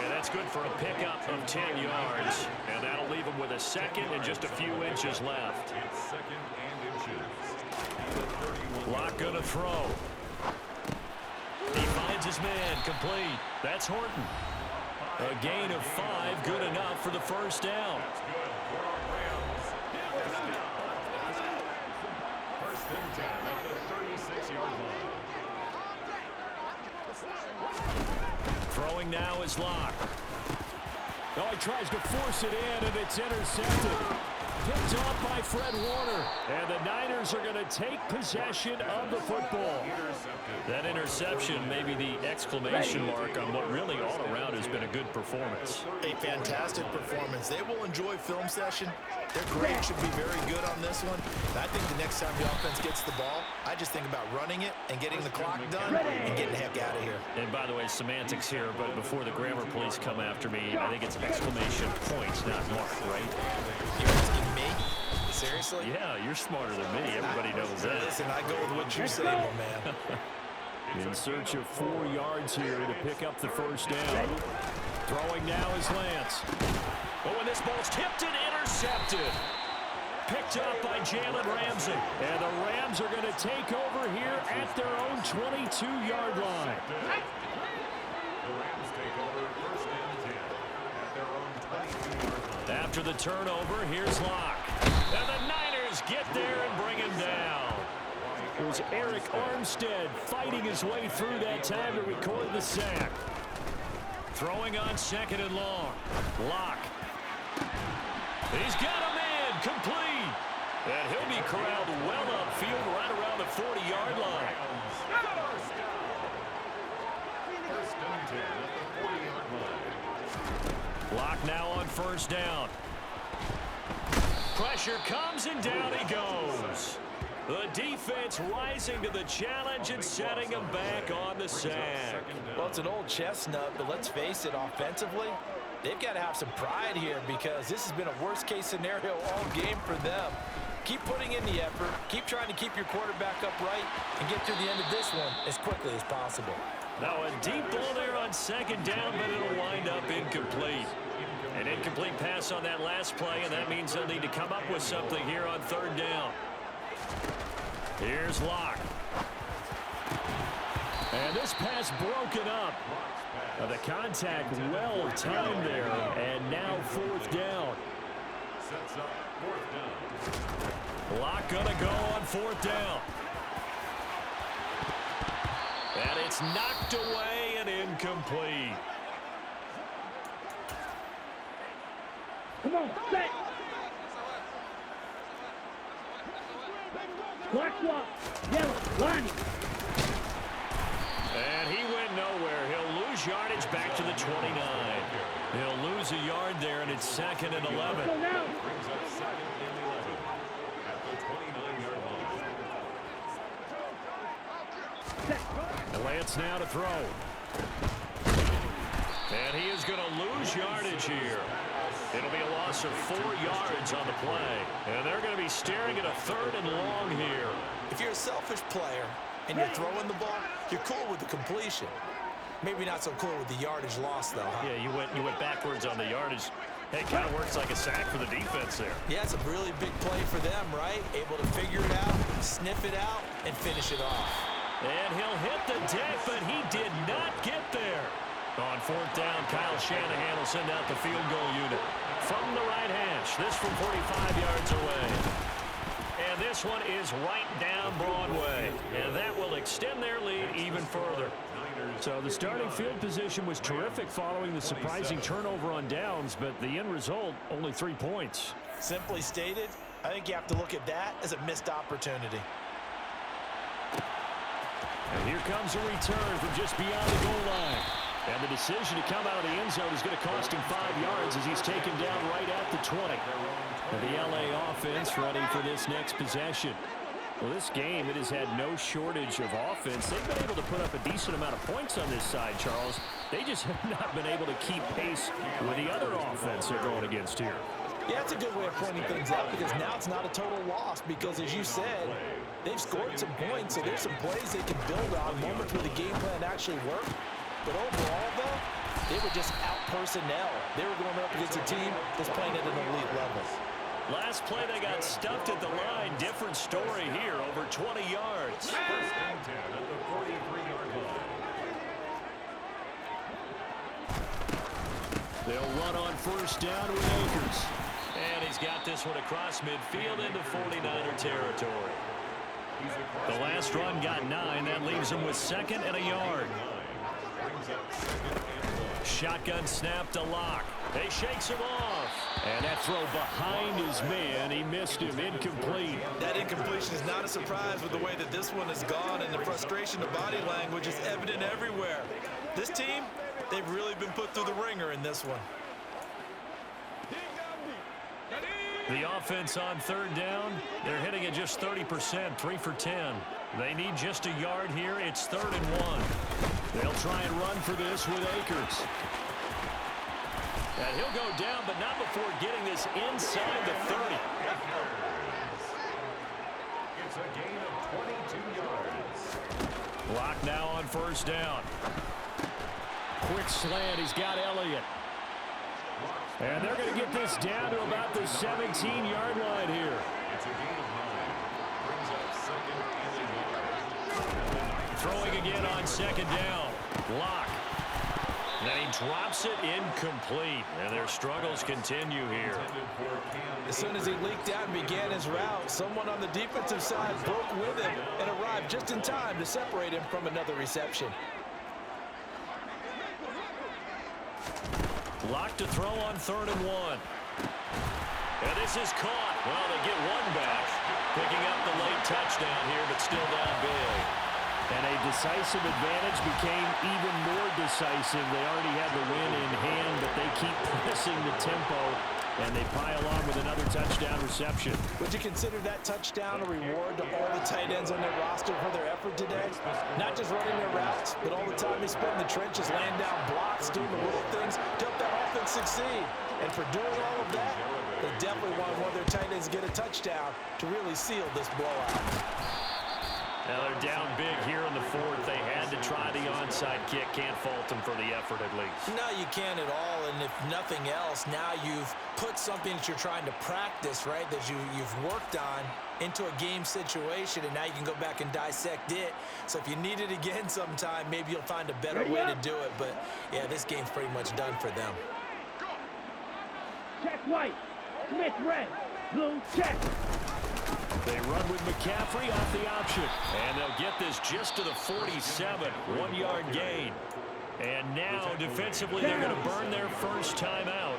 And that's good for a pickup of 10 yards. And that'll leave him with a second and just a few inches left. It's second and inches. Lock gonna throw. He finds his man, complete. That's Horton. A gain of 5, good enough for the first down. That's good for our Rams. First and 10 at the 36-yard line. Throwing now is Locke. Oh, he tries to force it in, and it's intercepted. Picked off by Fred Warner. And the Niners are going to take possession of the football. That interception may be the exclamation mark on what really all around has been a good performance. A fantastic performance. They will enjoy film session. Their grade should be very good on this one. And I think the next time the offense gets the ball, I just think about running it and getting the clock done and getting the heck out of here. And by the way, semantics here, but before the grammar police come after me, I think it's exclamation points, not mark, right? You're asking me? Seriously? Yeah, you're smarter than me. Everybody knows that. Listen, I go with what you say, my man. In search of 4 yards here to pick up the first down. Throwing now is Lance. Oh, and this ball's tipped and intercepted. Picked up by Jalen Ramsey. And the Rams are going to take over here at their own 22-yard line. The Rams take over first and 10 at their own 22-yard line. After the turnover, here's Locke. And the Niners get there and bring him down. It was Eric Armstead fighting his way through that time to record the sack. Throwing on second and long. Locke. He's got a man, complete. And he'll be corralled well upfield right around the 40-yard line. First and 10 at the 40-yard line. Locke now on first down. Pressure comes and down he goes. The defense rising to the challenge and setting him back on the sack. Well, it's an old chestnut, but let's face it, offensively, they've got to have some pride here because this has been a worst-case scenario all game for them. Keep putting in the effort. Keep trying to keep your quarterback upright and get through the end of this one as quickly as possible. Now a deep ball there on second down, but it'll wind up incomplete. An incomplete pass on that last play, and that means they'll need to come up with something here on third down. Here's Locke. And this pass broken up. Now the contact well timed there, and now fourth down. Sets up fourth down. Locke gonna go on fourth down. And it's knocked away and incomplete. Come on, set. Black swap, yellow, lining. And he went nowhere. He'll lose yardage back to the 29. He'll lose a yard there, and it's second and 11. Go now. Brings up second and 11 at the 29-yard line. And Lance now to throw. And he is going to lose yardage here. It'll be a loss of 4 yards on the play. And they're going to be staring at a third and long here. If you're a selfish player, and you're throwing the ball, you're cool with the completion. Maybe not so cool with the yardage loss, though, huh? Yeah, you went backwards on the yardage. Hey, it kind of works like a sack for the defense there. Yeah, it's a really big play for them, right? Able to figure it out, sniff it out, and finish it off. And he'll hit the deck, but he did not get there. On fourth down, Kyle Shanahan will send out the field goal unit from the right hash. This from 45 yards away. And this one is right down Broadway. And that will extend their lead even further. So the starting field position was terrific following the surprising turnover on downs, but the end result, only 3 points. Simply stated, I think you have to look at that as a missed opportunity. And here comes a return from just beyond the goal line. And the decision to come out of the end zone is going to cost him 5 yards as he's taken down right at the 20. And the LA offense ready for this next possession. Well, this game, it has had no shortage of offense. They've been able to put up a decent amount of points on this side, Charles. They just have not been able to keep pace with the other offense they're going against here. Yeah, that's a good way of pointing things out because now it's not a total loss because, as you said, they've scored some points, so there's some plays they can build on, moments where the game plan actually worked. But overall, though, they were just out-personnel. They were going up against a team that's playing at an elite level. Last play, they got stuffed at the line. Different story here, over 20 yards. First and 10 at the 43-yard line. They'll run on first down with Akers. And he's got this one across midfield into 49er territory. The last run got 9. That leaves him with 2nd and a yard. Shotgun snap to Locke. They shakes him off. And that throw behind his man. He missed him. Incomplete. That incompletion is not a surprise with the way that this one has gone, and the frustration of body language is evident everywhere. This team, they've really been put through the ringer in this one. The offense on third down, they're hitting it just 30%, 3 for 10. They need just a yard here. It's 3rd and 1. They'll try and run for this with Akers. And he'll go down, but not before getting this inside the 30. It's a gain of 22 yards. Block now on first down. Quick slant. He's got Elliott. And they're going to get this down to about the 17-yard line here. It's a gain of 9. Brings up 2nd and a yard. Throwing again on 2nd down. Block. Then he drops it incomplete. And their struggles continue here. As soon as he leaked out and began his route, someone on the defensive side broke with him and arrived just in time to separate him from another reception. Lock to throw on 3rd and 1. And this is caught. Well, they get one back. Picking up the late touchdown here, but still down big. And a decisive advantage became even more decisive. They already had the win in hand, but they keep pressing the tempo, and they pile on with another touchdown reception. Would you consider that touchdown a reward to all the tight ends on their roster for their effort today? Not just running their routes, but all the time they spent in the trenches, laying down blocks, doing the little things to help that offense succeed. And for doing all of that, they definitely wanted one of their tight ends to get a touchdown to really seal this blowout. Now they're down big here in the 4th. They had to try the onside kick. Can't fault them for the effort at least. No, you can't at all. And if nothing else, now you've put something that you're trying to practice, right, that you've worked on into a game situation, and now you can go back and dissect it. So if you need it again sometime, maybe you'll find a better way to do it. But, yeah, this game's pretty much done for them. Check white. Smith red. Blue check. They run with McCaffrey off the option. And they'll get this just to the 47. 1-yard gain. And now, defensively, they're going to burn their first timeout.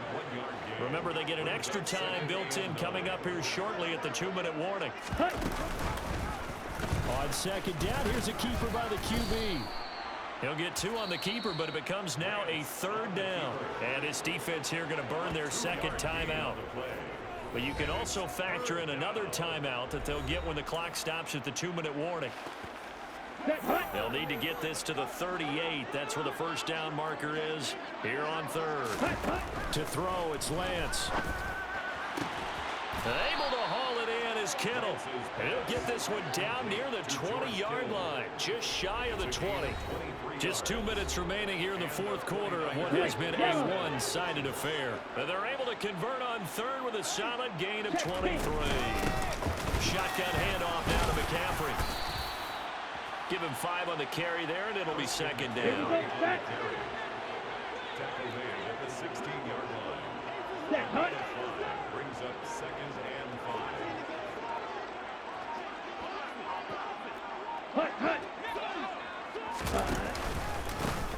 Remember, they get an extra time built in coming up here shortly at the 2-minute warning. On 2nd down, here's a keeper by the QB. He'll get 2 on the keeper, but it becomes now a 3rd down. And his defense here going to burn their 2nd timeout. But you can also factor in another timeout that they'll get when the clock stops at the 2-minute warning. They'll need to get this to the 38. That's where the first down marker is here on 3rd. To throw, it's Lance. Able to haul it in is Kittle. And he'll get this one down near the 20-yard line, just shy of the 20. Just 2 minutes remaining here in the fourth quarter of what has been a one-sided affair. And they're able to convert on third with a solid gain of 23. Shotgun handoff now to McCaffrey. Give him 5 on the carry there, and it'll be second down. At the 16-yard line. Set, hut. Brings up second and 5. Hut.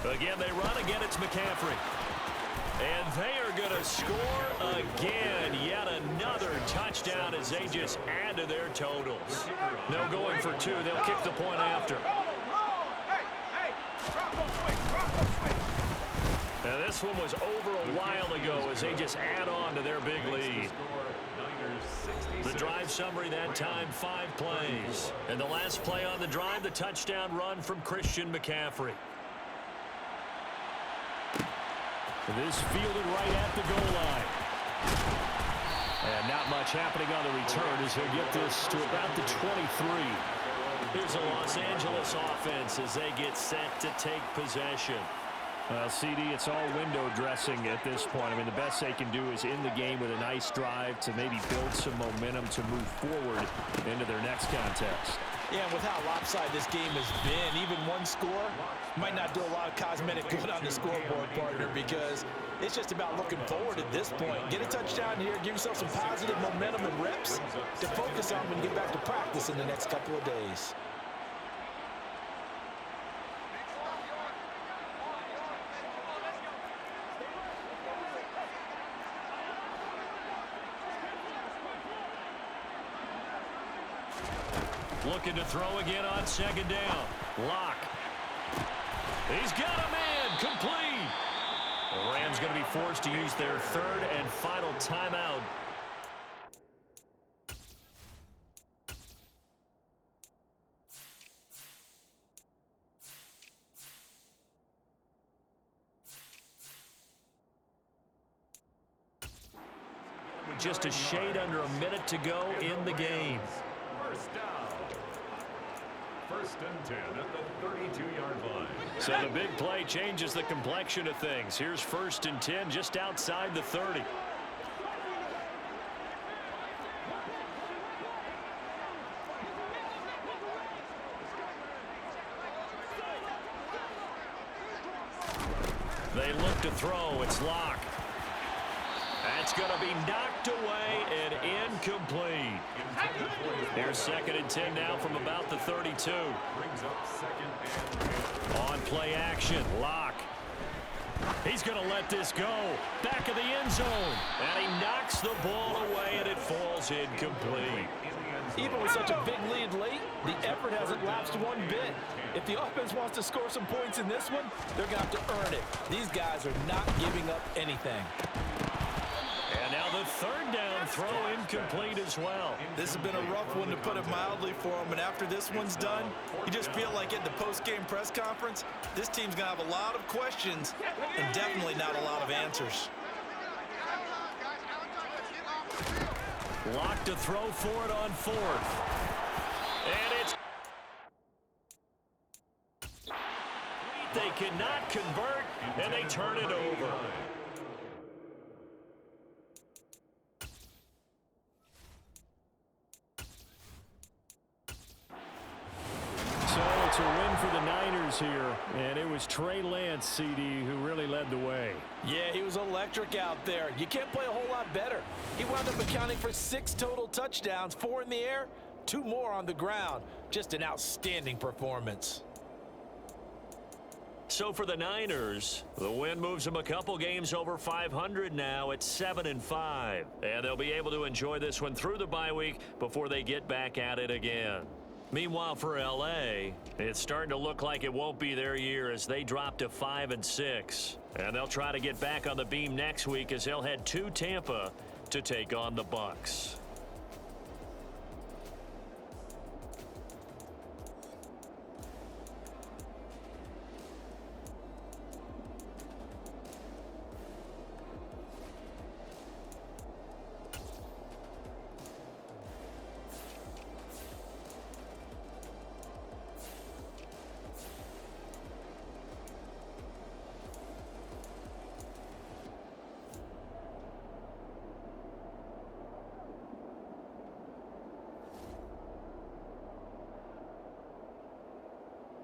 Again, they run. Again, it's McCaffrey. And they are going to score again. Yet another touchdown as they just add to their totals. No going for 2. They'll kick the point after. Now, this one was over a while ago as they just add on to their big lead. The drive summary that time, 5 plays. And the last play on the drive, the touchdown run from Christian McCaffrey. This fielded right at the goal line. And not much happening on the return as he'll get this to about the 23. Here's a Los Angeles offense as they get set to take possession. CD, it's all window dressing at this point. I mean, the best they can do is in the game with a nice drive to maybe build some momentum to move forward into their next contest. Yeah, and with how lopsided this game has been, even one score might not do a lot of cosmetic good on the scoreboard, partner, because it's just about looking forward at this point. Get a touchdown here, give yourself some positive momentum and reps to focus on when you get back to practice in the next couple of days. Looking to throw again on second down. Lock. He's got a man. Complete. The Rams going to be forced to use their third and final timeout. With just a shade under a minute to go in the game. First down. First and 10 at the 32-yard line. So the big play changes the complexion of things. Here's first and 10 just outside the 30. They look to throw. It's Locke. That's going to be knocked away and incomplete. Here's second and 10 now from about the 32. Brings up second and 10. On play action, Locke. He's going to let this go. Back of the end zone. And he knocks the ball away, and it falls incomplete. Even with such a big lead late, the effort hasn't lapsed one bit. If the offense wants to score some points in this one, they're going to have to earn it. These guys are not giving up anything. And now the third down throw incomplete as well. This has been a rough one, to put it mildly, for them. And after this one's done, you just feel like at the post-game press conference, this team's going to have a lot of questions and definitely not a lot of answers. Locked to throw for it on fourth. And it's... They cannot convert, and they turn it over. So it's a win for the Niners here, and it was Trey Lance, CD, who really led the way. Yeah, he was electric out there. You can't play a whole lot better. He wound up accounting for 6 total touchdowns, 4 in the air, 2 more on the ground. Just an outstanding performance. So for the Niners, the win moves them a couple games over 500 now at 7-5. And they'll be able to enjoy this one through the bye week before they get back at it again. Meanwhile, for L.A., it's starting to look like it won't be their year as they drop to 5-6. And they'll try to get back on the beam next week as they'll head to Tampa to take on the Bucs.